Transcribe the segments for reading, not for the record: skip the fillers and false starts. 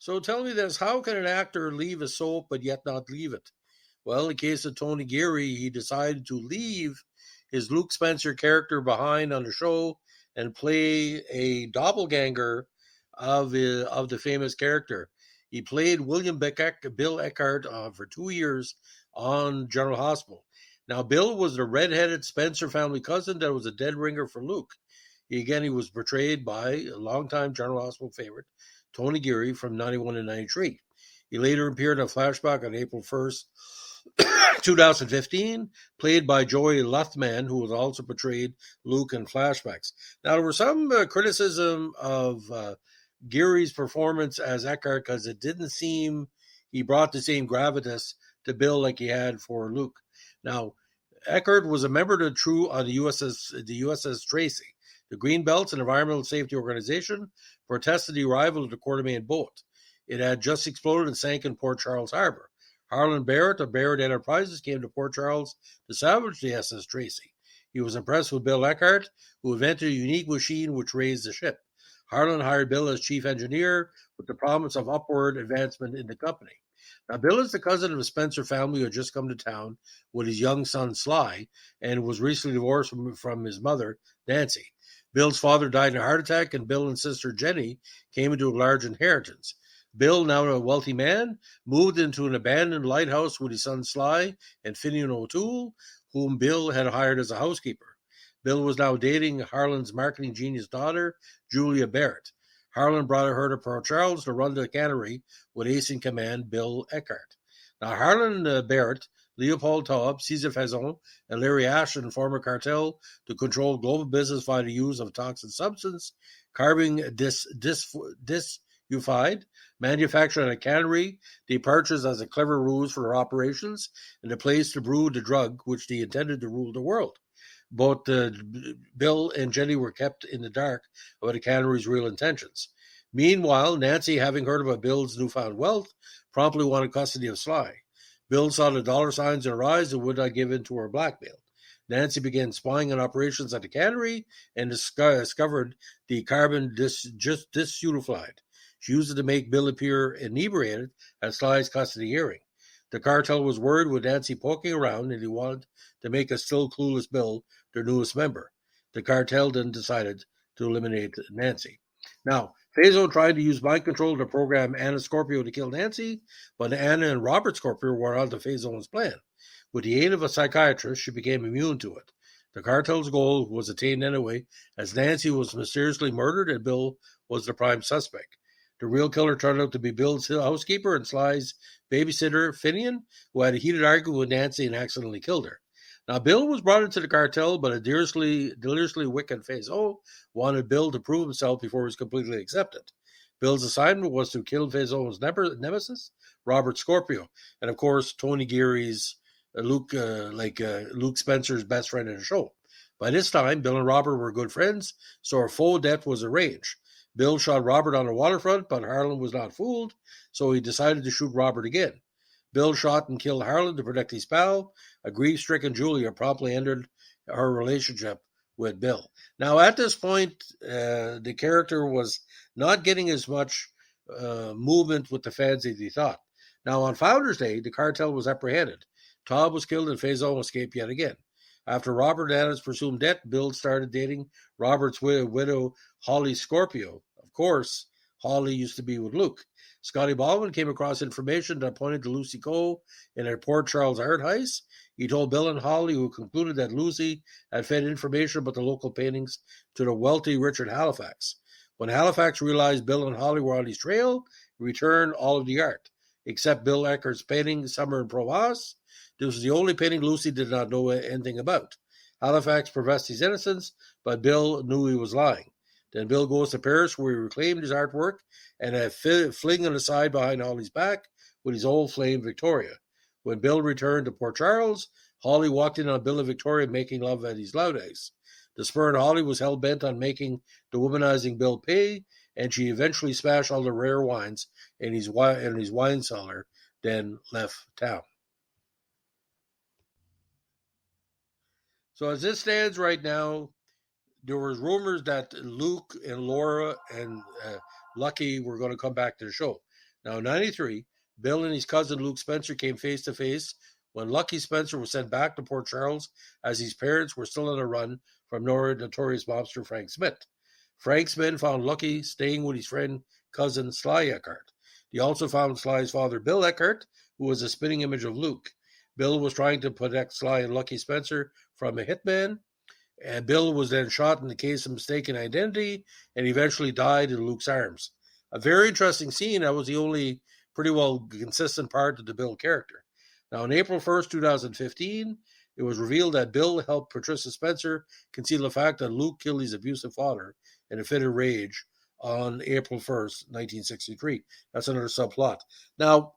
So tell me this, how can an actor leave a soap but yet not leave it? Well, in the case of Tony Geary, he decided to leave his Luke Spencer character behind on the show and play a doppelganger of the famous character. He played Bill Eckert for 2 years on General Hospital. Now, Bill was the redheaded Spencer family cousin that was a dead ringer for Luke. He was portrayed by a longtime General Hospital favorite, Tony Geary, from 91 to 93. He later appeared in a flashback on April 1st, 2015, played by Joey Luthman, who was also portrayed Luke in flashbacks. Now, there was some criticism of Geary's performance as Eckhart because it didn't seem he brought the same gravitas to Bill like he had for Luke. Now, Eckhart was a member of the crew on the USS Tracy. The Greenbelts, an environmental safety organization, protested the arrival of the Quartermain boat. It had just exploded and sank in Port Charles Harbor. Harlan Barrett of Barrett Enterprises came to Port Charles to salvage the SS Tracy. He was impressed with Bill Eckert, who invented a unique machine which raised the ship. Harlan hired Bill as chief engineer with the promise of upward advancement in the company. Now, Bill is the cousin of the Spencer family who had just come to town with his young son Sly and was recently divorced from his mother, Nancy. Bill's father died in a heart attack, and Bill and sister Jenny came into a large inheritance. Bill, now a wealthy man, moved into an abandoned lighthouse with his son Sly and Finian O'Toole, whom Bill had hired as a housekeeper. Bill was now dating Harlan's marketing genius daughter, Julia Barrett. Harlan brought her to Port Charles to run the cannery with ace in command Bill Eckert. Now, Harlan Barrett, Leopold Taub, Cesar Fezon, and Larry Ashton form a cartel to control global business via the use of toxic substance, carving disunified, manufacturing a cannery, departures as a clever ruse for their operations, and a place to brew the drug which they intended to rule the world. Both Bill and Jenny were kept in the dark about the cannery's real intentions. Meanwhile, Nancy, having heard about Bill's newfound wealth, promptly wanted custody of Sly. Bill saw the dollar signs in her eyes and would not give in to her blackmail. Nancy began spying on operations at the cannery and discovered the carbon disunified. She used it to make Bill appear inebriated at Sly's custody hearing. The cartel was worried with Nancy poking around, and he wanted to make a still clueless Bill their newest member. The cartel then decided to eliminate Nancy. Now, Fazo tried to use mind control to program Anna Scorpio to kill Nancy, but Anna and Robert Scorpio were on to Fazo's plan. With the aid of a psychiatrist, she became immune to it. The cartel's goal was attained anyway, as Nancy was mysteriously murdered and Bill was the prime suspect. The real killer turned out to be Bill's housekeeper and Sly's babysitter, Finian, who had a heated argument with Nancy and accidentally killed her. Now, Bill was brought into the cartel, but a deliriously wicked Fazo wanted Bill to prove himself before he was completely accepted. Bill's assignment was to kill Fazo's nemesis, Robert Scorpio, and of course, Tony Geary's Luke Spencer's best friend in the show. By this time, Bill and Robert were good friends, so a full death was arranged. Bill shot Robert on the waterfront, but Harlan was not fooled, so he decided to shoot Robert again. Bill shot and killed Harlan to protect his pal. A grief-stricken Julia promptly ended her relationship with Bill. Now, at this point, the character was not getting as much movement with the fans as he thought. Now, on Founders Day, the cartel was apprehended. Todd was killed and Fazo escaped yet again. After Robert and Anna's presumed death, Bill started dating Robert's widow, Holly Scorpio. Of course, Holly used to be with Luke. Scotty Baldwin came across information that pointed to Lucy Coe in a Port Charles art heist. He told Bill and Holly, who concluded that Lucy had fed information about the local paintings to the wealthy Richard Halifax. When Halifax realized Bill and Holly were on his trail, he returned all of the art, except Bill Eckert's painting, Summer in Provence. This was the only painting Lucy did not know anything about. Halifax professed his innocence, but Bill knew he was lying. Then Bill goes to Paris, where he reclaimed his artwork and a fling on the side behind Holly's back with his old flame Victoria. When Bill returned to Port Charles, Holly walked in on Bill and Victoria making love at his loud house. The spurned Holly was hell-bent on making the womanizing Bill pay, and she eventually smashed all the rare wines in his wine cellar, then left town. So as this stands right now, there was rumors that Luke and Laura and Lucky were going to come back to the show. Now, in 93, Bill and his cousin Luke Spencer came face to face when Lucky Spencer was sent back to Port Charles as his parents were still on a run from notorious mobster Frank Smith. Frank's men found Lucky staying with his friend cousin Sly Eckert. They also found Sly's father, Bill Eckert, who was a spitting image of Luke. Bill was trying to protect Sly and Lucky Spencer from a hitman, and Bill was then shot in the case of mistaken identity and eventually died in Luke's arms. A very interesting scene. That was the only pretty well consistent part of the Bill character. Now, on April 1st, 2015, it was revealed that Bill helped Patricia Spencer conceal the fact that Luke killed his abusive father in a fit of rage on April 1st, 1963. That's another subplot. Now,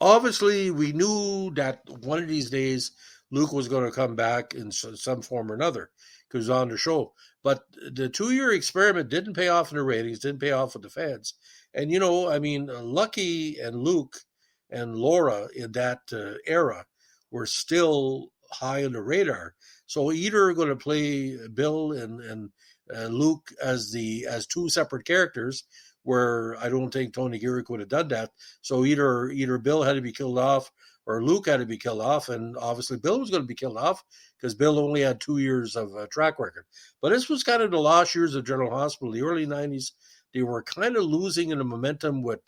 obviously, we knew that one of these days Luke was going to come back in some form or another because he was on the show. But the 2-year experiment didn't pay off in the ratings, didn't pay off with the fans. And, Lucky and Luke and Laura in that era were still high on the radar. So either going to play Bill and Luke as two separate characters, where I don't think Tony Geary would have done that. So either Bill had to be killed off or Luke had to be killed off, and obviously Bill was going to be killed off because Bill only had 2 years of track record. But this was kind of the last years of General Hospital, the early 90s. They were kind of losing in the momentum with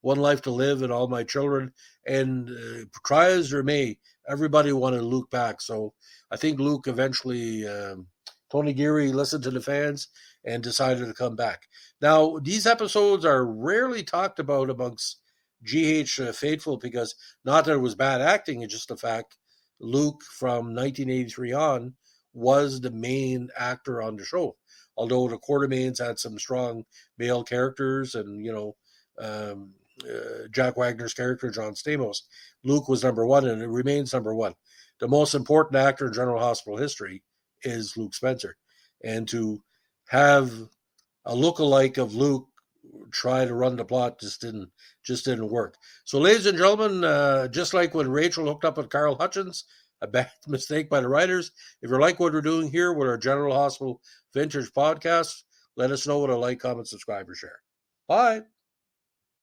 One Life to Live and All My Children, and try as they may, everybody wanted Luke back. So I think Luke eventually, Tony Geary listened to the fans and decided to come back. Now, these episodes are rarely talked about amongst GH faithful because not that it was bad acting, it's just the fact Luke from 1983 on was the main actor on the show. Although the Quartermains had some strong male characters and, Jack Wagner's character, John Stamos, Luke was number one and it remains number one. The most important actor in General Hospital history is Luke Spencer. And to have a lookalike of Luke try to run the plot just didn't work. So, ladies and gentlemen, just like when Rachel hooked up with Carl Hutchins, a bad mistake by the writers. If you like what we're doing here with our General Hospital Vintage podcast, let us know with a like, comment, subscribe, or share. Bye.